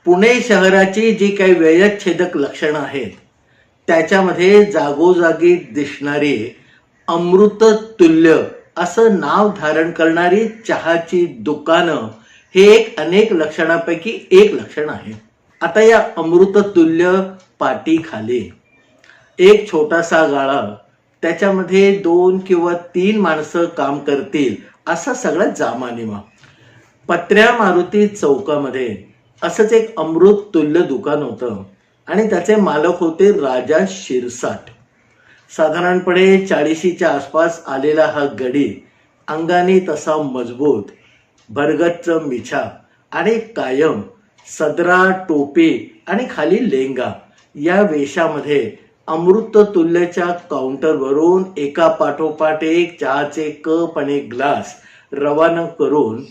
पुणे शहराची जी काही व्ययच्छेदक लक्षणं आहेत त्याच्यामध्ये जागोजागी दिसणारी अमृततुल्य असं नाव धारण करणारी चहाची दुकानं हे एक अनेक लक्षणांपैकी एक लक्षण आहे. आता या अमृततुल्य पाटीखाली एक छोटासा गाळा, त्याच्यामध्ये 2 किंवा 3 माणसं काम करतील असा सगळा जामानिमा. पत्र्या मारुती चौकामध्ये असंच एक अमृततुल्य दुकान होतं आणि त्याचे मालक होते राजा शिरसाट. साधारणपणे 40च्या आसपास आलेला हा गडी, अंगाने तसा मजबूत, भरगच्च मिछा आणि कायम सदरा, टोपी आणि खाली लेंगा या वेशामध्ये अमृततुल्यच्या काउंटरवरून एका पाठोपाठ एक चहाचे कप आणि ग्लास रवाना करून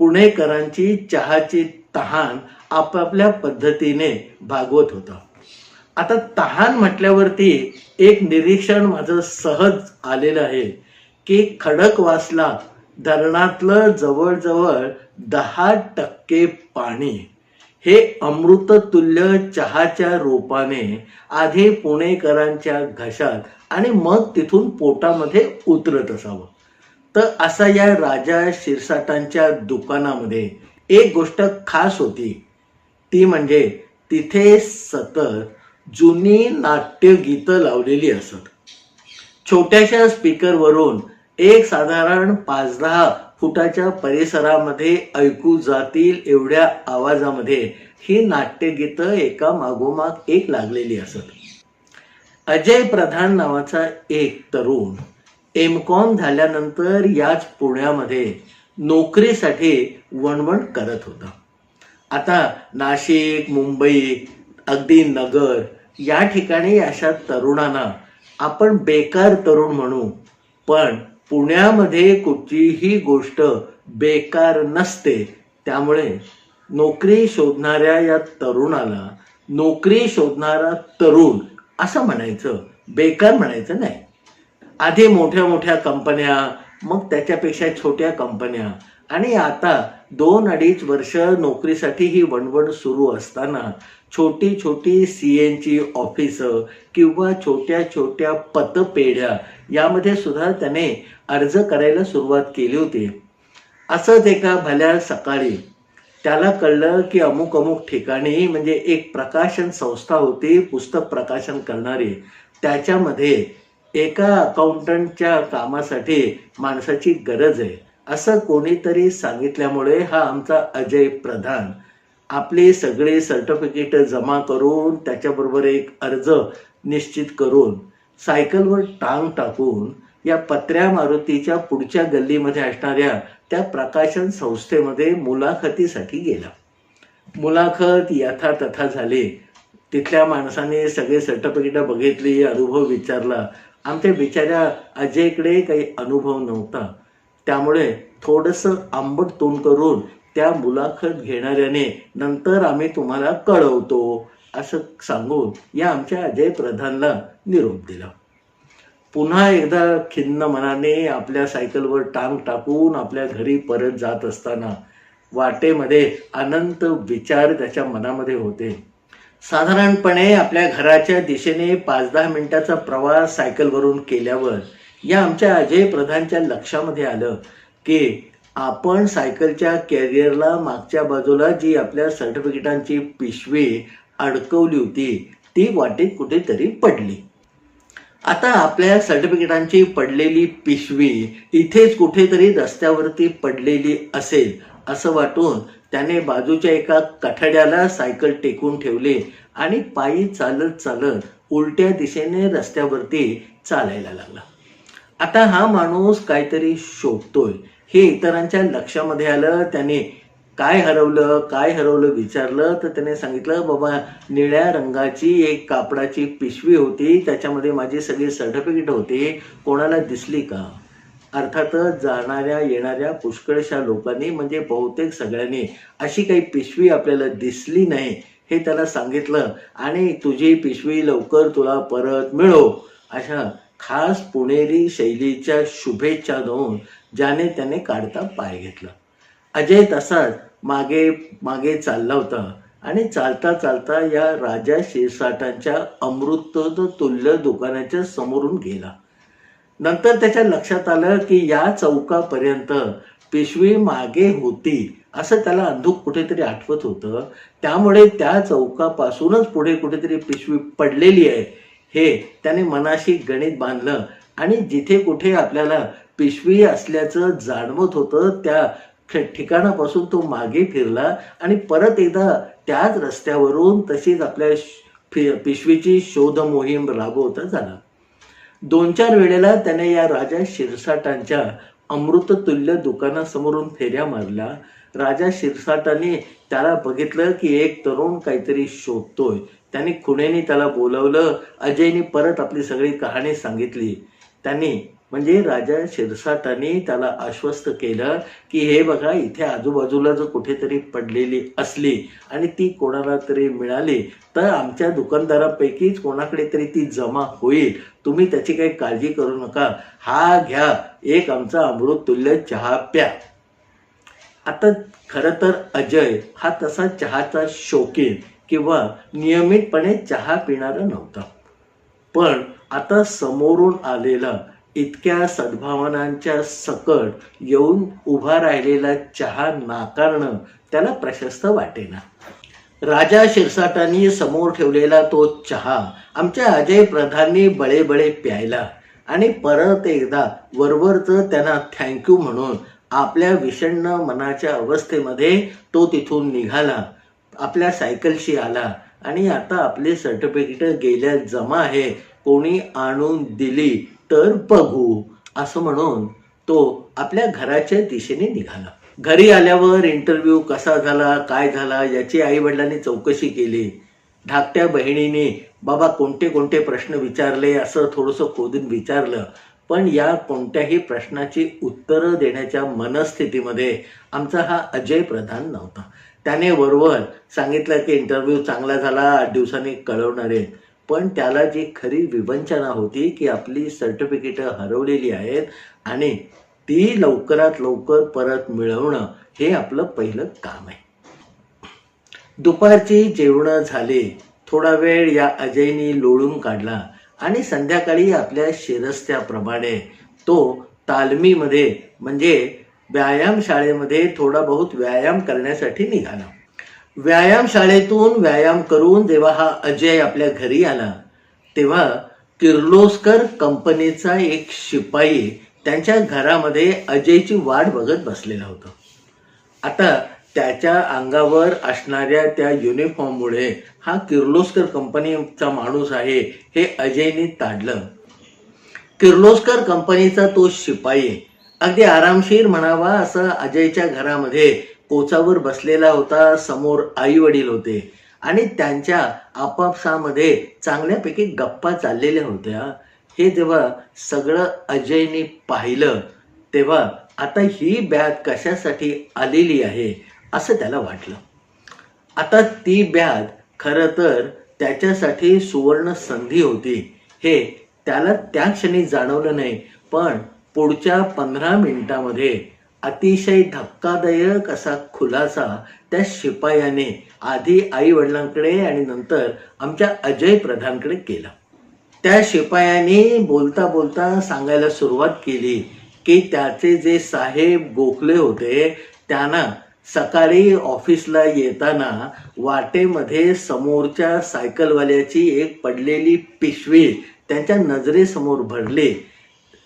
पुणेकरांची चहाची तहान आपापल्या पद्धतीने भागवत होता. आता तहान म्हटल्यावरती एक निरीक्षण माझं सहज आलेलं आहे की खडकवासला धरणातलं जवळजवळ 10% पाणी हे अमृततुल्य चहाच्या रूपाने आधी पुणेकरांच्या घशात आणि मग तिथून पोटामध्ये उतरत असावं. तर असा या राजा शिरसाटांच्या दुकानामध्ये एक गोष्ट खास होती, ती म्हणजे तिथे सतत जुनी नाट्यगीतं लावलेली असत. छोट्याशा स्पीकरवरून एक साधारण 5-10 फुटाच्या परिसरामध्ये ऐकू जातील एवढ्या आवाजामध्ये ही नाट्यगीतं एका मागोमाग एक लागलेली असत. अजय प्रधान नावाचा एक तरुण M.Com झाल्यानंतर याच पुण्यामध्ये नोकरीसाठी वणवण करत होता. आता नाशिक, मुंबई, अगदी नगर या ठिकाणी अशा तरुणांना आपण बेकार तरुण म्हणू, पण पुण्यामध्ये कुठलीही गोष्ट बेकार नसते. त्यामुळे नोकरी शोधणाऱ्या या तरुणाला नोकरी शोधणारा तरुण असं म्हणायचं, बेकार म्हणायचं नाही. आधी मोठ्या मोठ्या कंपन्या, मग त्याच्यापेक्षा छोट्या कंपन्या आणि आता 2-2.5 वर्ष नोकरीसाठी ही वणवण सुरू असताना छोटी छोटी CNची ऑफिसं किंवा छोट्या छोट्या पतपेढ्या यामध्ये सुद्धा त्याने अर्ज करायला सुरुवात केली होती. असंच एका भल्या सकाळी त्याला कळलं की अमुक अमुक ठिकाणी म्हणजे एक प्रकाशन संस्था होती पुस्तक प्रकाशन करणारी, त्याच्यामध्ये एका अकाउंटंटच्या कामासाठी माणसाची गरज आहे असं कोणीतरी सांगितल्यामुळे हा आमचा अजय प्रधान आपली सगळी सर्टिफिकेट जमा करून त्याच्याबरोबर एक अर्ज निश्चित करून सायकलवर टांग टाकून या पत्र्या मारुतीच्या पुढच्या गल्लीमध्ये असणाऱ्या त्या प्रकाशन संस्थेमध्ये मुलाखतीसाठी गेला. मुलाखत यथातथा झाली. तिथल्या माणसाने सगळे सर्टिफिकेट बघितली, अनुभव विचारला. आमच्या बिचाऱ्या अजयकडे काही अनुभव नव्हता, त्यामुळे थोडंसं आंबट तोंड करून त्या मुलाखत घेणाऱ्याने नंतर आम्ही तुम्हाला कळवतो असं सांगून या आमच्या अजय प्रधानला निरोप दिला. पुन्हा एकदा खिन्न मनाने आपल्या सायकलवर टांग टाकून आपल्या घरी परत जात असताना वाटेमध्ये अनंत विचार त्याच्या मनामध्ये होते. साधारणपणे आपल्या घराच्या दिशेने 5-10 मिनिटाचा प्रवास सायकलवरून केल्यावर या आमच्या अजय प्रधानच्या लक्षामध्ये आलं की आपण सायकलच्या कॅरियरला मागच्या बाजूला जी आपल्या सर्टिफिकेटांची पिशवी अडकवली होती ती वाटेत कुठेतरी पडली. आता आपल्या सर्टिफिकेटांची पडलेली पिशवी इथेच कुठेतरी रस्त्यावरती पडलेली असेल असं वाटून त्याने बाजूच्या एका कठड्याला सायकल टेकून ठेवली आणि पायी चालत चालत उलट्या दिशेने रस्त्यावरती चालायला लागला. आता हा माणूस काहीतरी शोधतोय हे इतरांच्या लक्षामध्ये आलं. त्याने काय हरवलं विचारलं तर त्याने सांगितलं, बाबा निळ्या रंगाची एक कापडाची पिशवी होती, त्याच्यामध्ये माझी सगळी सर्टिफिकेट होती, कोणाला दिसली का? अर्थातच जाणाऱ्या येणाऱ्या पुष्कळशा लोकांनी म्हणजे बहुतेक सगळ्यांनी अशी काही पिशवी आपल्याला दिसली नाही हे त्याला सांगितलं आणि तुझी पिशवी लवकर तुला परत मिळो अशा खास पुणेरी शैलीच्या शुभेच्छा देऊन ज्याने त्याने काढता पाय घेतला. अजय तसाच मागे मागे चालला होता आणि चालता चालता या राजा शिरसाटांच्या अमृत तुल्य दुकानाच्या समोरून गेला. नंतर त्याच्या लक्षात आलं की या चौकापर्यंत पिशवी मागे होती असं त्याला अंधुक कुठेतरी आठवत होतं. त्यामुळे त्या चौकापासूनच पुढे कुठेतरी पिशवी पडलेली आहे हे त्याने मनाशी गणित बांधलं आणि जिथे कुठे आपल्याला पिशवी असल्याचं जाणवत होतं त्या ठिकाणापासून तो मागे फिरला आणि परत एकदा त्याच रस्त्यावरून तशीच आपल्या पिशवीची शोध मोहीम राबवता झाला. 2-4 वेळेला त्याने या राजा शिरसाटांच्या अमृततुल्य दुकानासमोरून फेऱ्या मारल्या. राजा शिरसाटांनी त्याला बघितलं की एक तरुण काहीतरी शोधतोय. त्यांनी खुणेने त्याला बोलवलं. अजयने परत आपली सगळी कहाणी सांगितली. त्यांनी म्हणजे राजा शिरसाटांनी त्याला आश्वस्त केलं की हे बघा, इथे आजूबाजूला जर कुठेतरी पडलेली असली आणि ती कोणाला तरी मिळाली तर आमच्या दुकानदारापैकीच कोणाकडे तरी ती जमा होईल. तुम्ही त्याची काही काळजी करू नका. हा घ्या, एक आमचा अमृततुल्य चहा प्या. आता खरं तर अजय हा तसा चहाचा शौकीन किंवा नियमितपणे चहा पिणारा नव्हता. पण आता समोरून आलेला इतक्या सद्भावनांच्या सकट येऊन उभा राहिलेला चहा नाकारणं त्याला प्रशस्त वाटेना. राजा शिरसाटांनी समोर ठेवलेला तो चहा आमच्या अजय प्रधाननी बळे प्यायला आणि परत एकदा वरवरचं त्यांना थँक्यू म्हणून आपल्या विषण्ण मनाच्या अवस्थेमध्ये तो तिथून निघाला. आपल्या सायकलशी आला आणि आता आपले सर्टिफिकेट गेल्या जमा आहे, कोणी आणून दिली तर बघू असं म्हणून तो आपल्या घराच्या दिशेने निघाला. घरी आल्यावर इंटरव्ह्यू कसा झाला, काय झाला याची आई वडिलांनी चौकशी केली. धाकट्या बहिणीने बाबा कोणते कोणते प्रश्न विचारले असं थोडंसं खोदून विचारलं. पण या कोणत्याही प्रश्नाची उत्तरं देण्याच्या मनस्थितीमध्ये आमचा हा अजय प्रधान नव्हता. त्याने वरवर सांगितलं की इंटरव्ह्यू चांगला झाला, 8 दिवसांनी कळवणार आहे. पण त्याला जी खरी विवंचना होती की आपली सर्टिफिकेट हरवलेली आहेत आणि ती लवकरात लवकर परत मिळवणं हे आपलं पहिलं काम आहे. दुपारची जेवणं झाली. थोडा वेळ या अजयनी लोळून काढला आणि संध्याकाळी आपल्या शिरस्त्याप्रमाणे तो तालमीमध्ये म्हणजे व्यायामशाळेमध्ये थोडा बहुत व्यायाम करण्यासाठी निघाला. व्यायामशाळेतून व्यायाम करून जेव्हा हा अजय आपल्या घरी आला तेव्हा किर्लोस्कर कंपनीचा एक शिपाई त्यांच्या घरामध्ये अजयची वाट बघत बसलेला होता. आता त्याच्या अंगावर असणाऱ्या त्या युनिफॉर्ममुळे हा किर्लोस्कर कंपनीचा माणूस आहे हे अजयने ताडलं. किर्लोस्कर कंपनीचा तो शिपाई अगदी आरामशीर म्हणावा असं अजयच्या घरामध्ये कोचावर बसलेला होता. समोर आई वडील होते आणि त्यांच्या आपापसामध्ये चांगल्यापैकी गप्पा चाललेल्या होत्या. हे जेव्हा सगळं अजयने पाहिलं तेव्हा आता ही बॅग कशासाठी आलेली आहे असं त्याला वाटलं. आता ती बॅग खरं तर त्याच्यासाठी सुवर्ण संधी होती हे त्याला त्या क्षणी जाणवलं नाही. पण पुढच्या 15 मिनिटामध्ये अतिशय धक्कादायक असा खुलासा त्या शिपायाने आधी आई वडिलांकडे आणि नंतर आमच्या अजय प्रधानकडे केला. त्या शिपायाने बोलता बोलता सांगायला सुरुवात केली की त्याचे जे साहेब गोखले होते त्यांना सकाळी ऑफिसला येताना वाटेमध्ये समोरच्या सायकलवाल्याची एक पडलेली पिशवी त्यांच्या नजरेसमोर भरली.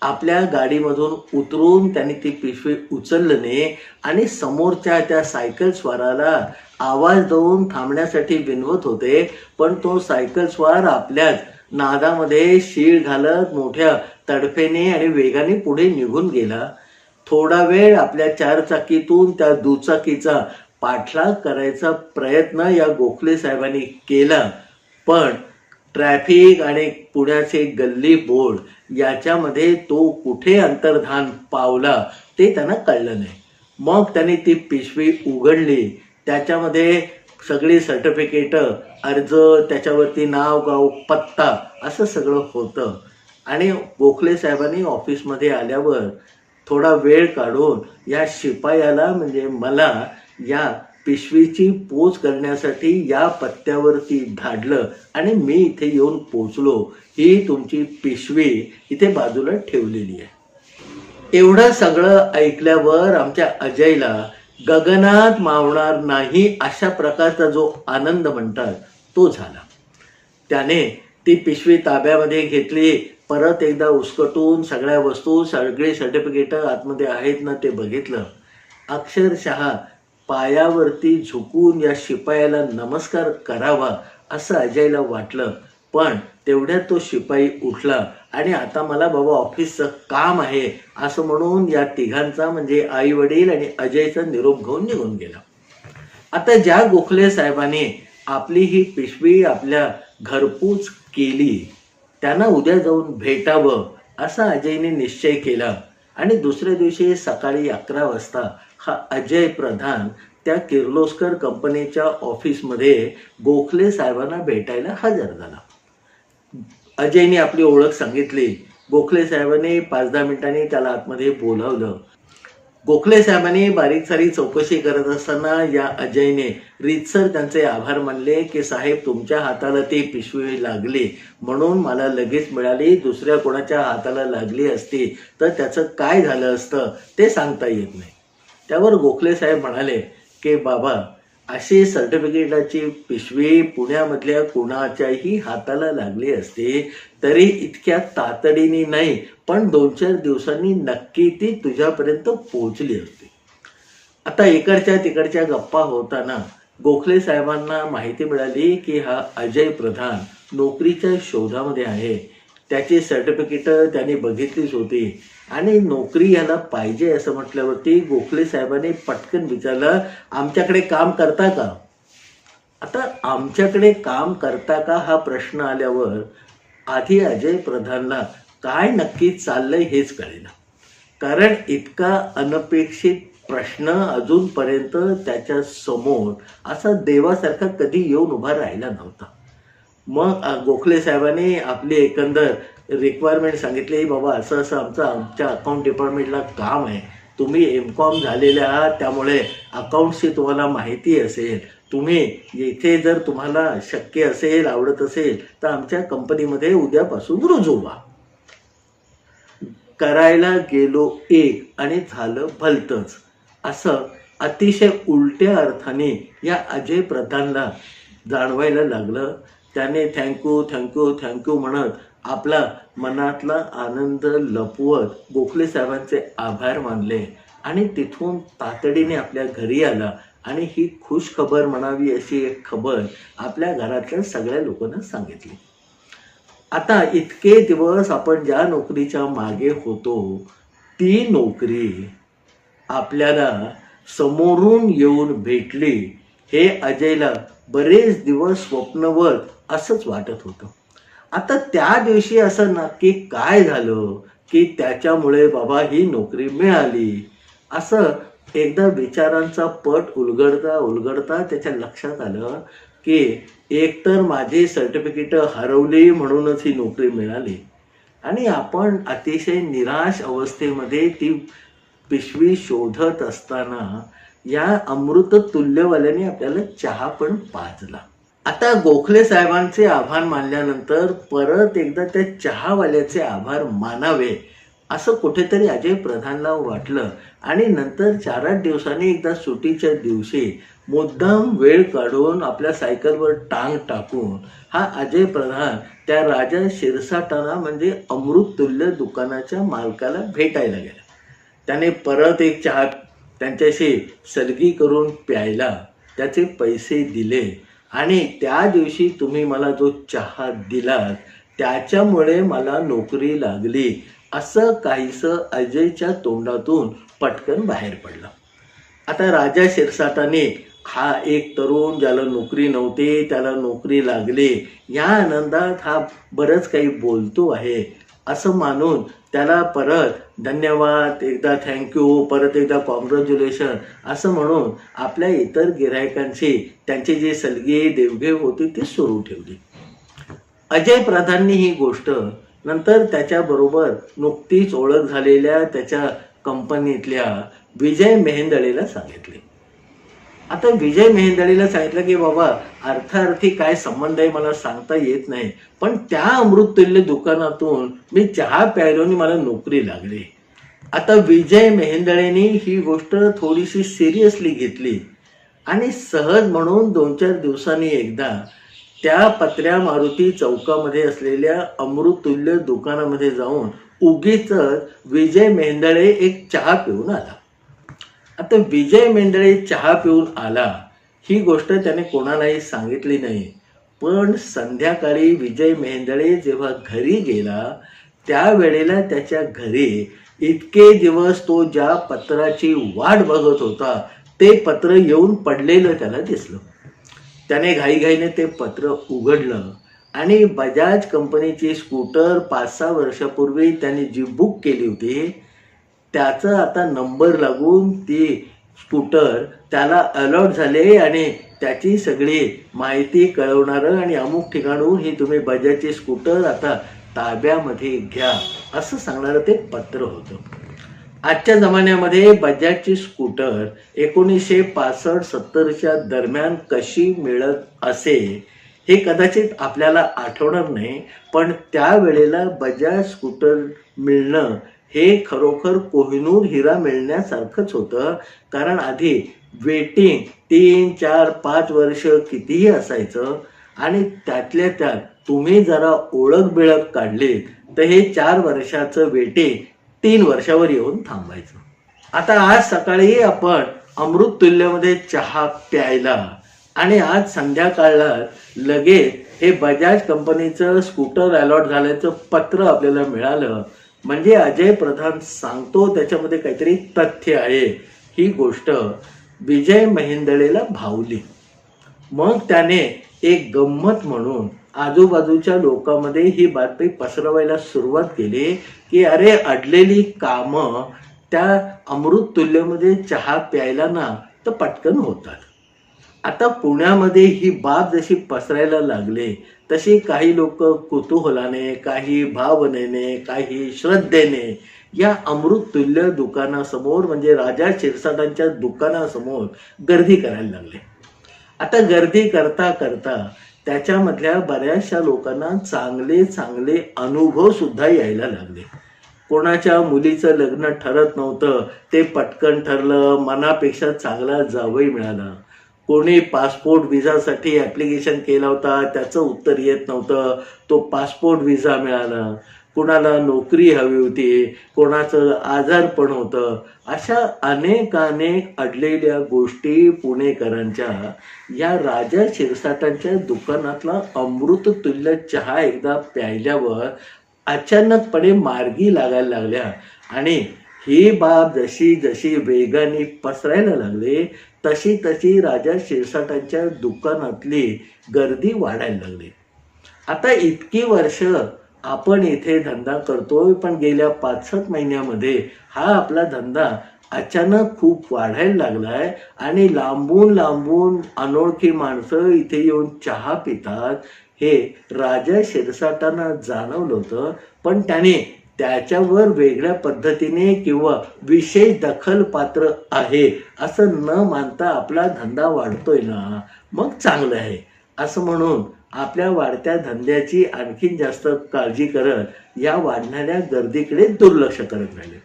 आपल्या गाडीमधून उतरून त्यांनी ती पिशवी उचलणे आणि समोरच्या त्या सायकल स्वाराला आवाज देऊन थांबण्यासाठी विनवत होते. पण तो सायकल स्वार आपल्याच नादामध्ये शीळ घालत मोठ्या तडफेने आणि वेगाने पुढे निघून गेला. थोडा वेळ आपल्या 4 चाकीतून त्या दुचाकीचा पाठलाग करायचा प्रयत्न या गोखले साहेबांनी केला. पण ट्रॅफिक आणि पुण्याचे गल्ली बोर्ड याच्यामध्ये तो कुठे अंतर्धान पावला ते त्यांना कळलं नाही. मग त्यांनी ती पिशवी उघडली. त्याच्यामध्ये सगळी सर्टिफिकेट, अर्ज, त्याच्यावरती नाव गाव पत्ता असं सगळं होतं. आणि गोखले साहेबांनी ऑफिसमध्ये आल्यावर थोडा वेळ काढून या शिपायाला म्हणजे मला या पिशवीची पोच करण्यासाठी या पत्त्यावरती धाडलं आणि मी इथे येऊन पोचलो. ही तुमची पिशवी इथे बाजूला ठेवलेली आहे. एवढं सगळं ऐकल्यावर आमच्या अजयला गगनात मावणार नाही अशा प्रकारचा जो आनंद म्हणतात तो झाला. त्याने ती पिशवी ताब्यामध्ये घेतली. परत एकदा उसकटून सगळ्या वस्तू, सगळे सर्टिफिकेट आतमध्ये आहेत ना ते बघितलं. अक्षरशः पायावरती झुकून या शिपायाला नमस्कार करावा असं अजयला वाटलं. पण तेवढ्यात तो शिपाई उठला आणि आता मला बाबा ऑफिसचं काम आहे असं म्हणून या तिघांचा म्हणजे आई वडील आणि अजयचा निरोप घेऊन निघून गेला. आता ज्या गोखले साहेबांनी आपली ही पिशवी आपल्या घरपोच केली त्यांना उद्या जाऊन भेटावं असा अजयने निश्चय केला. आणि दुसऱ्या दिवशी सकाळी 11 वाजता हा अजय प्रधान त्या किर्लोस्कर कंपनीच्या ऑफिसमध्ये गोखले साहेबांना भेटायला हजर झाला. अजयने आपली ओळख सांगितली. गोखले साहेबांनी 5-10 मिनिटांनी त्याला आतमध्ये बोलावलं. गोखले साहेबांनी बारीक सारी चौकशी करत असताना या अजयने रीतसर त्यांचे आभार मानले की साहेब तुमच्या हाताला ती पिशवी लागली म्हणून मला लगेच मिळाली. दुसऱ्या कोणाच्या हाताला लागली असती तर त्याचं काय झालं असतं ते सांगता येत नाही. त्यावर गोखले साहेब म्हणाले की बाबा अशी सर्टिफिकेटाची पिशवी पुण्यामधल्या कुणाच्याही हाताला लागली असती तरी इतक्या तातडीने नाही पण 2-4 दिवसांनी नक्की ती तुझ्यापर्यंत पोहोचली असती. आता इकडच्या तिकडच्या गप्पा होताना गोखले साहेबांना माहिती मिळाली की हा अजय प्रधान नोकरीच्या शोधामध्ये आहे. त्याची सर्टिफिकेट त्यांनी बघितलीच होती आणि नोकरी याला पाहिजे असं म्हटल्यावरती गोखले साहेबांनी पटकन विचारलं आमच्याकडे काम करता का. आता आमच्याकडे काम करता का हा प्रश्न आल्यावर आधी अजय प्रधानला काय नक्की चाललंय हेच कळेना. कारण इतका अनपेक्षित प्रश्न अजूनपर्यंत त्याच्या समोर असा देवासारखा कधी येऊन उभा राहिला नव्हता. मग गोखले साहेबांनी आपली एकंदर रिक्वायरमेंट सांगितली. बाबा असं असं आमच्या अकाउंट डिपार्टमेंटला काम आहे. तुम्ही M.Com झालेले आहात त्यामुळे अकाउंटची तुम्हाला माहिती असेल. तुम्ही येथे जर तुम्हाला शक्य असेल आवडत असेल तर आमच्या कंपनीमध्ये उद्यापासून रुजू व्हा. करायला गेलो एक आणि झालं भलतंच असं अतिशय उलट्या अर्थाने या अजय प्रधानला जाणवायला लागलं. त्याने थँक्यू म्हणत आपला मनातला आनंद लपवत गोखले साहेबांचे आभार मानले आणि तिथून तातडीने आपल्या घरी आला आणि ही खुश खबर म्हणावी अशी एक खबर आपल्या घरातल्या सगळ्या लोकांना सांगितली. आता इतके दिवस आपण ज्या नोकरीच्या मागे होतो ती नोकरी आपल्याला समोरून येऊन भेटली हे अजयला बरेच दिवस स्वप्नवत असंच वाटत होतं. आता त्या दिवशी असं नक्की काय झालं की त्याच्यामुळे बाबा ही नोकरी मिळाली असं एकदा विचारांचा पट उलगडता त्याच्या लक्षात आलं की एकतर माझी सर्टिफिकेट हरवली म्हणूनच ही नोकरी मिळाली आणि आपण अतिशय निराश अवस्थेमध्ये ती पिशवी शोधत असताना या अमृत तुल्यवाल्याने आपल्याला चहा पण पाजला. आता गोखले साहेबांचे आभार मानल्यानंतर परत एकदा त्या चहावाल्याचे आभार मानावे असं कुठेतरी अजय प्रधानला वाटलं आणि नंतर 4-8 दिवसांनी एकदा सुट्टीच्या दिवशी मुद्दाम वेळ काढून आपल्या सायकलवर टांग टाकून हा अजय प्रधान त्या राजा शिरसाटाना म्हणजे अमृततुल्य दुकानाच्या मालकाला भेटायला गेला. त्याने परत एक चहा त्यांच्याशी सलगी करून प्यायला त्याचे पैसे दिले आणि त्या दिवशी तुम्ही मला जो चहा दिलात त्याच्यामुळे मला नोकरी लागली असं काहीसं अजयच्या तोंडातून पटकन बाहेर पडलं. आता राजा शिरसाटाने हा एक तरुण ज्याला नोकरी नव्हती त्याला नोकरी लागली या आनंदात हा बरंच काही बोलतो आहे असं मानून त्याला परत धन्यवाद, एकदा थँक्यू, परत एकदा कॉंग्रॅच्युलेशन असं म्हणून आपल्या इतर गिऱ्हाईकांची त्यांची जी सलगी देवघेव होती ती सुरू ठेवली. अजय प्रधाननी ही गोष्ट नंतर त्याच्याबरोबर नुकतीच ओळख झालेल्या त्याच्या कंपनीतल्या विजय मेहेंदळेला सांगितली. आता विजय मेहेंदळेला सांगितलं की बाबा अर्थार्थी काय संबंध आहे मला सांगता येत नाही, पण त्या अमृततुल्य दुकानातून मी चहा प्यायलो आणि मला नोकरी लागली. आता विजय मेहेंदळेनी ही गोष्ट थोडीशी सिरियसली घेतली आणि सहज म्हणून 2-4 दिवसांनी एकदा त्या पत्र्या मारुती चौकामध्ये असलेल्या अमृततुल्य दुकानामध्ये जाऊन उगीच विजय मेहेंदळे एक चहा पिऊन आला. आता विजय मेहेंदळे चहा पिऊन आला ही गोष्ट त्याने कोणालाही सांगितली नाही, पण संध्याकाळी विजय मेहेंदळे जेव्हा घरी गेला त्यावेळेला त्याच्या घरी इतके दिवस तो ज्या पत्राची वाट बघत होता ते पत्र येऊन पडलेलं त्याला दिसलं. त्याने घाईघाईने ते पत्र उघडलं आणि बजाज कंपनीची स्कूटर 5-6 वर्षापूर्वी त्याने जी बुक केली होती त्याचं आता नंबर लागून ती स्कूटर त्याला अलॉट झाले आणि त्याची सगळी माहिती कळवणारं आणि अमुक ठिकाणून ही तुम्ही बजाजची स्कूटर आता ताब्यामध्ये घ्या असं सांगणारं ते पत्र होतं. आजच्या जमान्यामध्ये बजाजची स्कूटर 1965-70च्या दरम्यान कशी मिळत असे हे कदाचित आपल्याला आठवणार नाही, पण त्यावेळेला बजाज स्कूटर मिळणं हे खरोखर कोहिनूर हिरा मिळण्यासारखंच होतं. कारण आधी वेटिंग 3-4-5 वर्ष कितीही असायचं आणि त्यातल्या त्यात तुम्ही जरा ओळख बिळख काढली तर हे 4 वर्षाचं वेटिंग 3 वर्षावर येऊन थांबायचं. आता आज सकाळी आपण अमृततुल्यमध्ये चहा प्यायला आणि आज संध्याकाळला लगेच हे बजाज कंपनीचं स्कूटर अलॉट झाल्याचं पत्र आपल्याला मिळालं म्हणजे अजय प्रधान सांगतो त्याच्यामध्ये काहीतरी तथ्य आहे ही गोष्ट विजय मेहेंदळेला भावली. मग त्याने एक गंमत म्हणून आजूबाजूच्या लोकांमध्ये ही बातमी पसरवायला सुरुवात केली की अरे अडलेली कामं त्या अमृततुल्यमध्ये चहा प्यायला ना तर पटकन होतात. आता पुण्यामध्ये ही बाब जशी पसरायला लागली तशी काही लोक कुतूहलाने, काही भावनेने, काही श्रद्धेने या अमृततुल्य दुकानासमोर म्हणजे राजा शिरसाटांच्या दुकानासमोर गर्दी करायला लागले. आता गर्दी करता करता त्याच्यामधल्या बऱ्याचशा लोकांना चांगले चांगले अनुभव सुद्धा यायला लागले. कोणाच्या मुलीचं लग्न ठरत नव्हतं ते पटकन ठरलं, मनापेक्षा चांगला जावई मिळाला. कोणी पासपोर्ट व्हिसासाठी ॲप्लिकेशन केला होता त्याचं उत्तर येत नव्हतं, तो पासपोर्ट व्हिसा मिळाला. कोणाला नोकरी हवी होती, कोणाचं आजारपण होतं. अशा अनेक अडलेल्या गोष्टी पुणेकरांच्या या राजा शिरसाटांच्या दुकानातला अमृततुल्य चहा एकदा प्यायल्यावर अचानकपणे मार्गी लागायला लागल्या आणि ही बाब जशी जशी वेगाने पसरायला लागली तशी तशी राजा शिरसाटांच्या दुकानातली गर्दी वाढायला लागली. आता इतकी वर्ष आपण इथे धंदा करतोय पण गेल्या 5-7 महिन्यामध्ये हा आपला धंदा अचानक खूप वाढायला लागलाय आणि लांबून लांबून अनोळखी माणसं इथे येऊन चहा पितात हे राजा शिरसाटांना जाणवलं होतं. पण त्याने त्याच्यावर वेगळ्या पद्धतीने किंवा विशेष दखल पात्र आहे असं न मानता आपला धंदा वाढतोय ना मग चांगलं आहे असं म्हणून आपल्या वाढत्या धंद्याची आणखीन जास्त काळजी करत या वाढणाऱ्या गर्दीकडे दुर्लक्ष करत राहिले.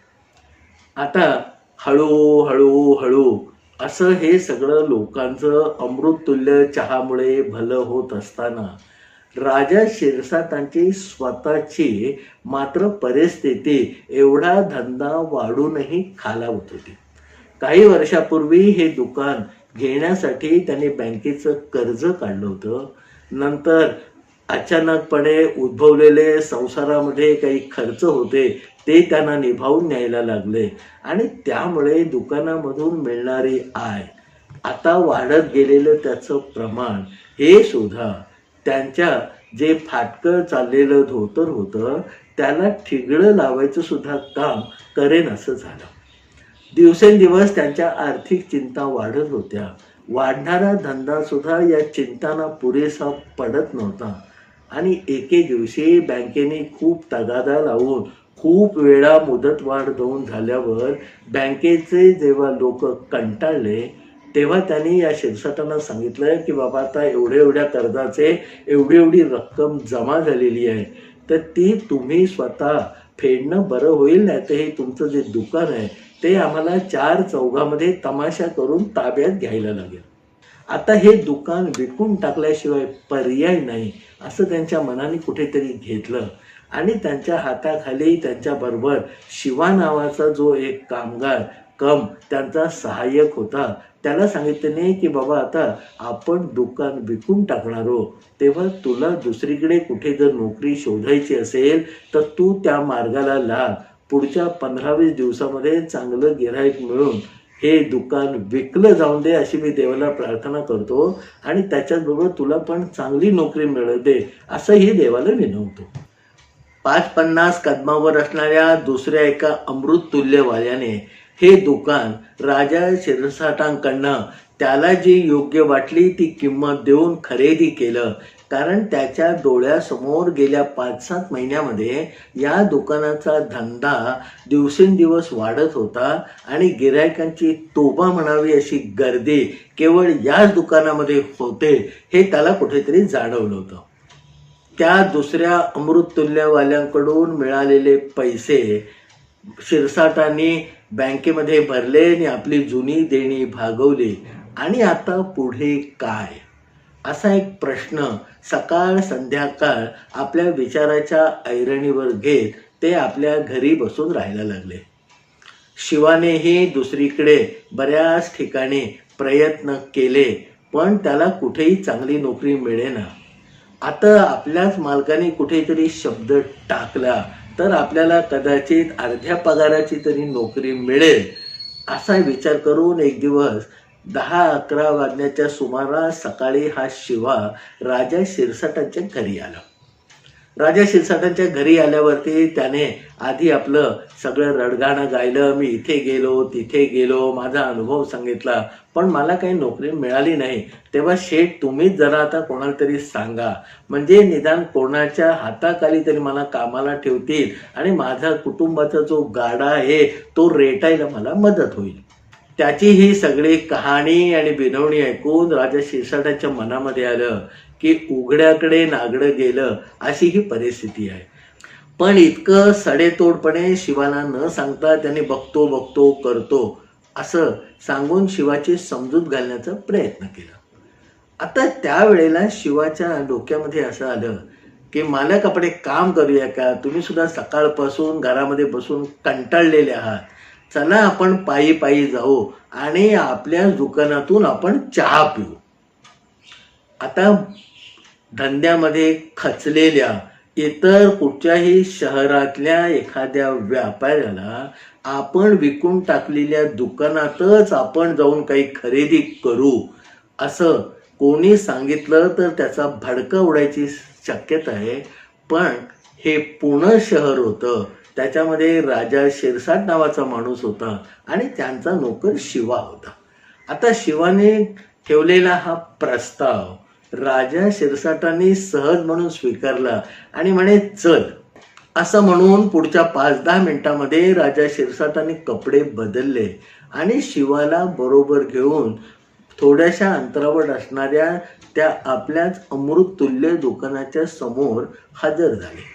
आता हळू असं हे सगळं लोकांचं अमृततुल्य चहामुळे भलं होत असताना राजा शिरसाटांची स्वतःची मात्र परिस्थिती एवढा धंदा वाढूनही खालावत होती. काही वर्षापूर्वी हे दुकान घेण्यासाठी त्यांनी बँकेचं कर्ज काढलं होतं. नंतर अचानकपणे उद्भवलेले संसारामध्ये काही खर्च होते ते त्यांना निभावून न्यायला लागले आणि त्यामुळे दुकानामधून मिळणारी आय आता वाढत गेलेलं त्याचं प्रमाण हे सुद्धा त्यांच्या जे फाटकं चाललेलं धोतर होतं त्याला ठिगळं लावायचं सुद्धा काम करेन असं झालं. दिवसेंदिवस त्यांच्या आर्थिक चिंता वाढत होत्या. वाढणारा धंदा सुद्धा या चिंतांना पुरेसा पडत नव्हता आणि एके दिवशी बँकेने खूप तगादा लावून खूप वेळा मुदतवाढ देऊन झाल्यावर बँकेचे जेव्हा लोक कंटाळले तेव्हा त्यांनी या शिरसाटांना सांगितलं की बाबा आता एवढ्या कर्जाचे एवढी रक्कम जमा झालेली आहे, तर ती तुम्ही स्वतः फेडणं बरं होईल, नाही तर हे तुमचं जे दुकान आहे ते आम्हाला 4 चौघामध्ये तमाशा करून ताब्यात घ्यायला लागेल. आता हे दुकान विकून टाकल्याशिवाय पर्याय नाही असं त्यांच्या मनाने कुठेतरी घेतलं आणि त्यांच्या हाताखाली त्यांच्याबरोबर शिवा नावाचा जो एक कामगार त्यांचा सहाय्यक होता, त्याला सांगितले की बाबा आता आपण दुकान विकून टाकणार आहोत, तेव्हा तुला दुसरीकडे कुठे जर नोकरी शोधायची असेल तर तू त्या मार्गाला लाग. पुढच्या 15-20 दिवसामध्ये चांगलं गिऱ्हाईक मिळून हे दुकान विकलं जाऊन दे अशी मी देवाला प्रार्थना करतो आणि त्याच्याचबरोबर तुला पण चांगली नोकरी मिळू दे असंही देवाला विनवतो. 5-50 कदमावर असणाऱ्या दुसऱ्या एका अमृततुल्यवाल्याने हे दुकान राजा शिरसाटांकडनं त्याला जी योग्य वाटली ती किंमत देऊन खरेदी केलं. कारण त्याच्या डोळ्यासमोर गेल्या 5-7 महिन्यामध्ये या दुकानाचा धंदा दिवसेंदिवस वाढत होता आणि गिऱ्हाईकांची तोबा म्हणावी अशी गर्दी केवळ याच दुकानामध्ये होते हे त्याला कुठेतरी जाणवलं होतं. त्या दुसऱ्या अमृततुल्यवाल्यांकडून मिळालेले पैसे शिरसाटांनी बँकेमध्ये भरले आणि आपली जुनी देणी भागवली. आणि आता पुढे काय असा एक प्रश्न सकाळ संध्याकाळ आपल्या विचाराच्या ऐरणीवर घेत ते आपल्या घरी बसून राहायला लागले. शिवानेही दुसरीकडे बऱ्याच ठिकाणी प्रयत्न केले पण त्याला कुठेही चांगली नोकरी मिळेना. आता आपल्याच मालकाने कुठेतरी शब्द टाकला तर आपल्याला कदाचित अर्ध्या पगाराची तरी नोकरी मिळेल असा विचार करून एक दिवस 10-11 वाजण्याच्या सुमारास सकाळी हा शिवा राजा शिरसाटांच्या घरी आला. राजा शिरसाटांच्या घरी आल्यावरती त्याने आधी आपलं सगळं रडगाणं गायलं. मी इथे गेलो तिथे गेलो, माझा अनुभव सांगितला, पण मला काही नोकरी मिळाली नाही. तेव्हा शेठ तुम्हीच जरा आता कोणाला तरी सांगा, म्हणजे निदान कोणाच्या हाताखाली तरी मला कामाला ठेवतील आणि माझा कुटुंबाचा जो गाडा आहे तो रेटायला मला मदत होईल. त्याची ही सगळी कहाणी आणि विनवणी ऐकून राजा शिरसाटांच्या मनामध्ये आलं की उघड्याकडे नागडं गेलं अशी ही परिस्थिती आहे. पण इतकं सडेतोडपणे शिवाला न सांगता त्याने बघतो करतो असं सांगून शिवाची समजूत घालण्याचा प्रयत्न केला. आता त्यावेळेला शिवाच्या डोक्यामध्ये असं आलं की मालक आपण एक काम करूया का, तुम्ही सुद्धा सकाळपासून घरामध्ये बसून कंटाळलेले आहात, चला आपण पायी पायी जाऊ आणि आपल्या दुकानातून आपण चहा पिऊ. आता धंद्यामध्ये खचलेल्या इतर कुठच्याही शहरातल्या एखाद्या व्यापाऱ्याला आपण विकून टाकलेल्या दुकानातच आपण जाऊन काही खरेदी करू असं कोणी सांगितलं तर त्याचा भडका उडायची शक्यता आहे. पण हे पुणे शहर होतं, त्याच्यामध्ये राजा शिरसाट नावाचा माणूस होता आणि त्यांचा नोकर शिवा होता. आता शिवाने ठेवलेला हा प्रस्ताव राजा शिरसाटांनी सहज म्हणून स्वीकारला आणि म्हणे चल असं म्हणून पुढच्या 5-10 मिनिटांमध्ये राजा शिरसाटांनी कपडे बदलले आणि शिवाला बरोबर घेऊन थोड्याशा अंतरावर असणाऱ्या त्या आपल्याच अमृततुल्य दुकानाच्या समोर हजर झाले.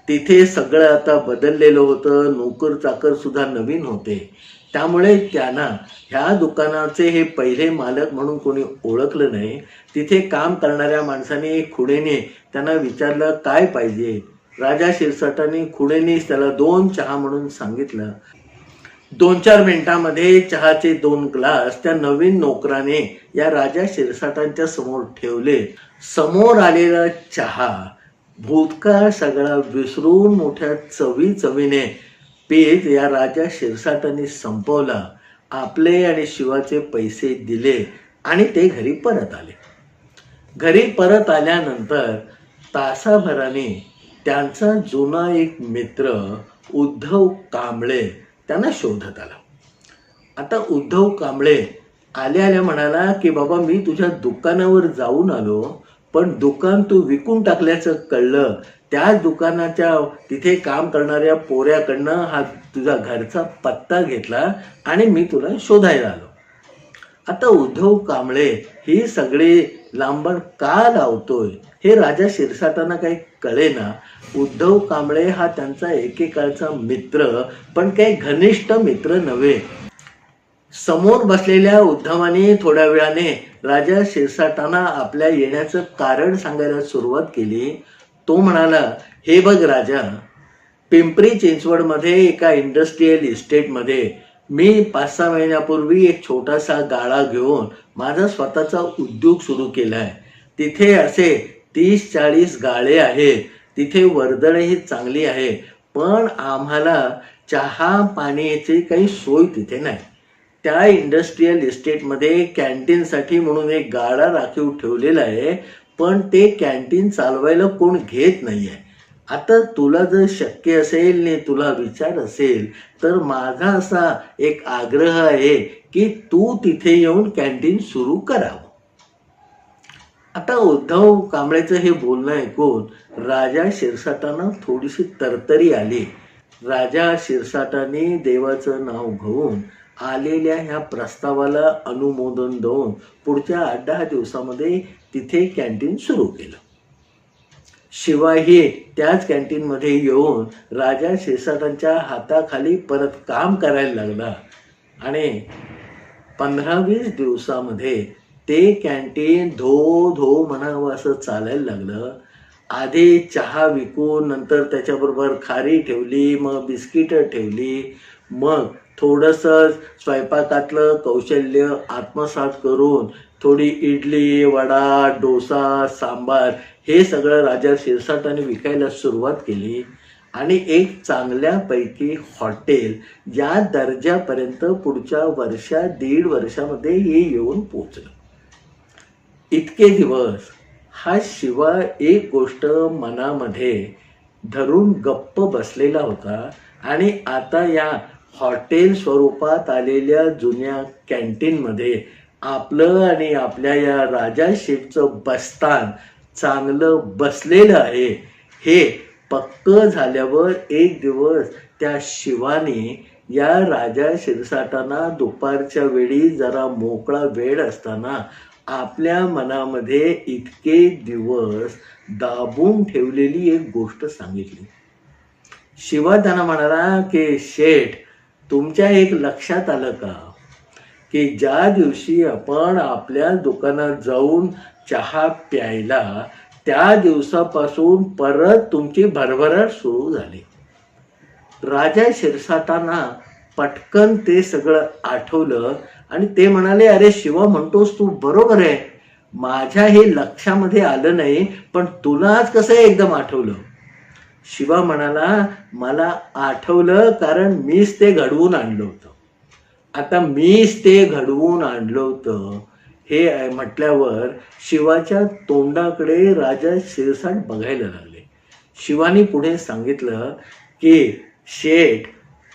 तिथे सगळं आता बदललेलं होतं, नोकर चाकर सुद्धा नवीन होते, त्यामुळे त्यांना ह्या दुकानाचे हे पहिले मालक म्हणून कोणी ओळखलं नाही. तिथे काम करणाऱ्या माणसाने खुडेने त्यांना विचारलं काय पाहिजे. राजा शिरसाटांनी खुडेनेच त्याला 2 चहा म्हणून सांगितलं. 2-4 मिनिटांमध्ये चहाचे 2 ग्लास त्या नवीन नोकराने या राजा शिरसाटांच्या समोर ठेवले. समोर आलेला चहा भूतकाळ सगळा विसरून मोठ्या चवीने पेज या राजा शिरसाटांनी संपवला. आपले आणि शिवाचे पैसे दिले आणि ते घरी परत आले. घरी परत आल्यानंतर तासाभराने त्यांचा जुना एक मित्र उद्धव कांबळे त्यांना शोधत आला. आता उद्धव कांबळे आल्या म्हणाला की बाबा मी तुझ्या दुकानावर जाऊन आलो, पण दुकान तू विकून टाकल्याचं कळलं. त्या दुकानाच्या तिथे काम करणाऱ्या पोऱ्याकडनं हा तुझा घरचा पत्ता घेतला आणि मी तुला शोधायला आलो. आता उद्धव कांबळे ही सगळी लांबण का लावतोय हे राजा शिरसाटांना काही कळेना. उद्धव कांबळे हा त्यांचा एकेकाळचा मित्र, पण काही घनिष्ठ मित्र नव्हे. समोर बसलेल्या उद्धवाने थोड्या वेळाने राजा शिरसाटांना आपल्या येण्याचं कारण सांगायला सुरुवात केली. तो म्हणाला, हे बघ राजा, पिंपरी चिंचवडमध्ये एका इंडस्ट्रीयल इस्टेटमध्ये मी 5-6 महिन्यापूर्वी एक छोटासा गाळा घेऊन माझा स्वतःचा उद्योग सुरू केलाय. तिथे असे 30-40 गाळे आहेत. तिथे वर्दळही चांगली आहे, पण आम्हाला चहा पाण्याची काही सोय तिथे नाही. त्या इंडस्ट्रीयल इस्टेटमध्ये कॅन्टीनसाठी म्हणून एक गाडा राखीव ठेवलेला आहे, पण ते कॅन्टीन चालवायला कोण घेत नाही आहे. आता तुला जर शक्य असेल आणि तुला विचार असेल तर माझा असा एक आग्रह आहे की तू तिथे येऊन कॅन्टीन सुरू करावं. आता उद्धव कांबळेचं हे बोलणं ऐकून राजा शिरसाटांना थोडीशी तरतरी आली. राजा शिरसाटांनी देवाचं नाव घेऊन आलेल्या ह्या प्रस्तावाला अनुमोदन देऊन पुढच्या 8-10 दिवसामध्ये तिथे कॅन्टीन सुरू केलं. शिवाही त्याच कॅन्टीनमध्ये येऊन राजा शिरसाटांच्या हाताखाली परत काम करायला लागला आणि 15-20 दिवसामध्ये ते कॅन्टीन धो धो म्हणावं असं चालायला लागलं. आधी चहा विकून नंतर त्याच्याबरोबर खारी ठेवली, मग बिस्किटं ठेवली, मग थोडंसं स्वयंपाकातलं कौशल्य आत्मसात करून थोडी इडली, वडा, डोसा, सांबार हे सगळं राजा शिरसाटांनी विकायला सुरुवात केली आणि एक चांगल्यापैकी हॉटेल या दर्जापर्यंत पुढच्या 1-1.5 वर्षामध्ये हे येऊन पोचलं. इतके दिवस हा शिवा एक गोष्ट मनामध्ये धरून गप्प बसलेला होता आणि आता या हॉटेल स्वरूपात आलेल्या जुन्या कॅन्टीनमध्ये आपलं आणि आपल्या या राजा शेठचं बस्तान चांगलं बसलेलं आहे हे पक्क झाल्यावर एक दिवस त्या शिवाने या राजा शिरसाटांना दुपारच्या वेळी जरा मोकळा वेळ असताना आपल्या मनामध्ये इतके दिवस दाबून ठेवलेली एक गोष्ट सांगितली. शिवा त्यांना म्हणाला की शेठ, तुमच्या एक लक्षात आलं का की ज्या दिवशी आपण आपल्या दुकानात जाऊन चहा प्यायला त्या दिवसापासून परत तुमची भरभराट सुरू झाली. राजा शिरसाटांना पटकन ते सगळं आठवलं आणि ते म्हणाले, अरे शिवा, म्हणतोस तू बरोबर आहे, माझ्या हे लक्षामध्ये आलं नाही, पण तुला आज कसं एकदम आठवलं? शिवा म्हणाला, मला आठवलं कारण मीच ते घडवून आणलं होतं. आता मीच ते घडवून आणलं होतं हे म्हटल्यावर शिवाच्या तोंडाकडे राजा शिरसाट बघायला लागले. शिवानी पुढे सांगितलं की शेठ,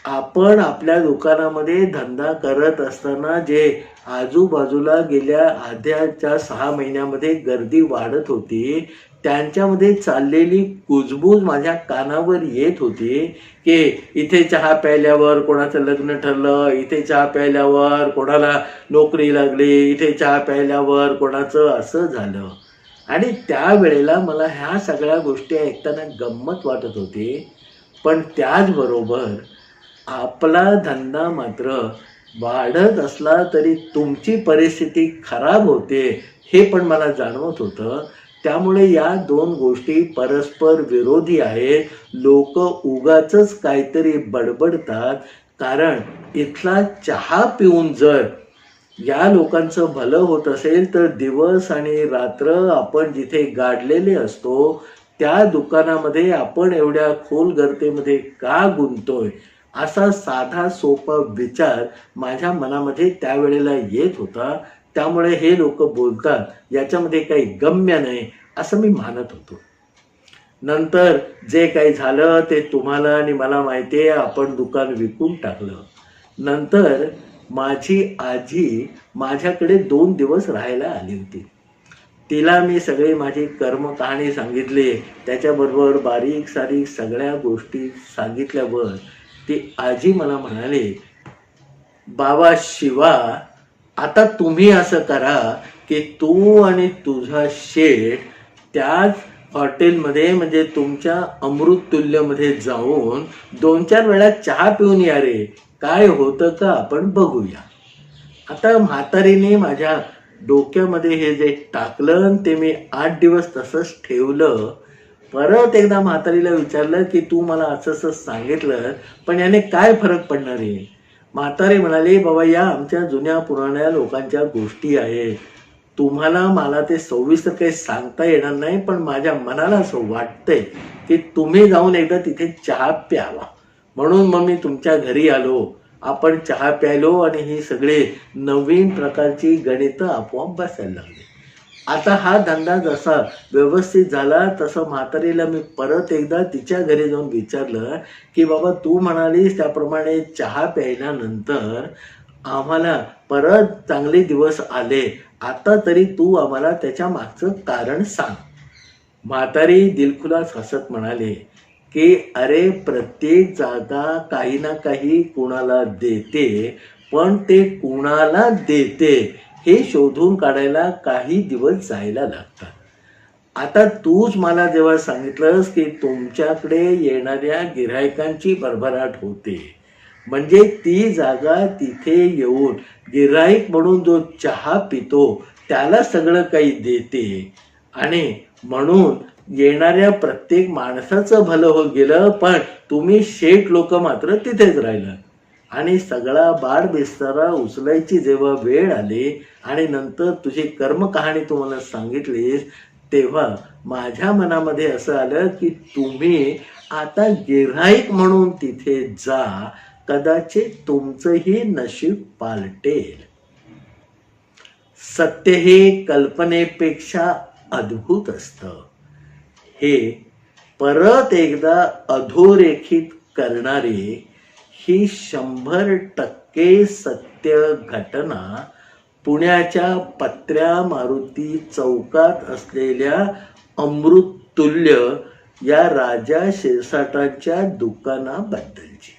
आपण आपल्या दुकानामध्ये धंदा करत असताना जे आजूबाजूला गेल्या आधीच्या 6 महिन्यामध्ये गर्दी वाढत होती, त्यांच्यामध्ये चाललेली कुजबूज माझ्या कानावर येत होती की इथे चहा प्यायल्यावर कोणाचं लग्न ठरलं, इथे चहा प्यायल्यावर कोणाला नोकरी लागली, इथे चहा प्यायल्यावर कोणाचं असं झालं. आणि त्यावेळेला मला ह्या सगळ्या गोष्टी ऐकताना गंमत वाटत होती, पण त्याचबरोबर आपला धंदा मात्र वाढत असला तरी तुमची परिस्थिती खराब होते हे पण मला जाणवत होतं. त्यामुळे या 2 गोष्टी परस्पर विरोधी आहेत. लोक उगाचच काहीतरी बडबडतात, कारण इथला चहा पिऊन जर या लोकांचं भलं होत असेल तर दिवस आणि रात्र आपण जिथे गाडलेले असतो त्या दुकानामध्ये आपण एवढ्या खोल गर्तेमध्ये का गुंतोय, असा साधा सोपा विचार माझ्या मनामध्ये त्यावेळेला येत होता. त्यामुळे हे लोक बोलतात याच्यामध्ये काही गम्य नाही असं मी मानत होतो. नंतर जे काही झालं ते तुम्हाला आणि मला माहिती आहे. आपण दुकान विकून टाकलं. नंतर माझी आजी माझ्याकडे 2 दिवस राहायला आली होती. तिला मी सगळी माझी कर्म कहाणी सांगितली. त्याच्याबरोबर बारीक सारीक सगळ्या गोष्टी सांगितल्यावर ती आजी मला म्हणाली, बाबा शिवा, आता तुम्ही असं करा की तू आणि तुझा शेठ त्याच हॉटेलमध्ये म्हणजे तुमच्या अमृततुल्यमध्ये जाऊन 2-4 वेळा चहा पिऊन या रे. काय होतं का आपण बघूया. आता म्हातारीने माझ्या डोक्यामध्ये हे जे टाकलं ते मी 8 दिवस तसंच ठेवलं. परत एकदा म्हातारीला विचारलं की तू मला असं असं सांगितलं, पण याने काय फरक पडणार आहे. म्हातारी म्हणाली, बाबा या आमच्या जुन्या पुराण्या लोकांच्या गोष्टी आहेत. तुम्हाला मला ते सविस्तर काही सांगता येणार नाही, पण माझ्या मनाला असं वाटतंय की तुम्ही जाऊन एकदा तिथे चहा प्यावा. म्हणून मग मी तुमच्या घरी आलो. आपण चहा प्यायलो आणि ही सगळे नवीन प्रकारची गणितं आपोआप बसायला लागली. आता हा धंदा जसा व्यवस्थित झाला तसं म्हातारीला मी परत एकदा तिच्या घरी जाऊन विचारलं की बाबा तू म्हणालीस त्याप्रमाणे चहा प्यायल्यानंतर आम्हाला परत चांगले दिवस आले. आता तरी तू आम्हाला त्याच्या मागचं कारण सांग. म्हातारी दिलखुलास हसत म्हणाले की अरे प्रत्येक जागा काही ना काही कुणाला देते, पण ते कुणाला देते हे शोधून काढायला काही दिवस जायला लागतात. आता तूच मला जेव्हा सांगितलंस की तुमच्याकडे येणाऱ्या गिऱ्हाईकांची भरभराट होते, म्हणजे ती जागा तिथे येऊन गिऱ्हाईक म्हणून जो चहा पितो त्याला सगळं काही देते आणि म्हणून येणाऱ्या प्रत्येक माणसाचं भलं होत गेलं, पण तुम्ही शेठ लोक मात्र तिथेच राहिलं. आणि सगळा बाड बिस्तारा उचलायची जेव्हा वेळ आली आणि नंतर तुझी कर्मकहाणी तुम्हाला सांगितलीस, तेव्हा माझ्या मनामध्ये असं आलं की तुम्ही आता गिऱ्हाईक म्हणून तिथे जा, कदाचित तुमचंही नशीब पालटेल. सत्य हे कल्पनेपेक्षा अद्भुत असतं. हे परत एकदा अधोरेखित करणारी ही 100% सत्य घटना पुण्याच्या पत्र्या मारुती चौकात असलेल्या अमृततुल्य या राजा शिरसाटांच्या दुकानाबद्दलची.